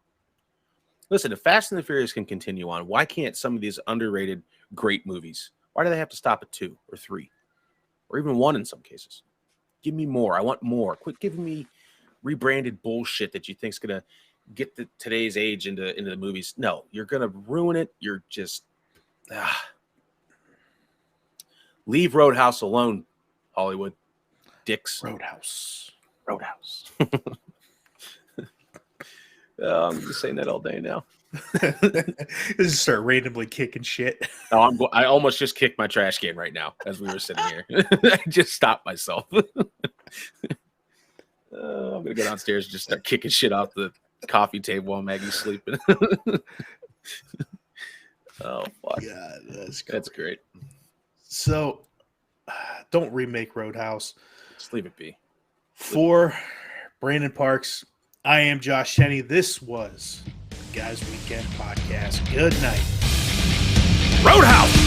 Listen, if Fast and the Furious can continue on, why can't some of these underrated great movies, why do they have to stop at 2 or 3? Or even 1 in some cases? Give me more. I want more. Quit giving me rebranded bullshit that you think's going to get today's age into the movies. No, you're going to ruin it. You're just... Leave Roadhouse alone, Hollywood. Dicks. Roadhouse. I'm just saying that all day now. Just start randomly kicking shit. No, I almost just kicked my trash can right now as we were sitting here. I just stopped myself. I'm going to go downstairs and just start kicking shit off the coffee table while Maggie's sleeping. Oh, fuck. God, that's great. So, don't remake Roadhouse. Just leave it be. For Brandon Parks, I am Josh Tenney. This was Guys Weekend Podcast. Good night. Roadhouse!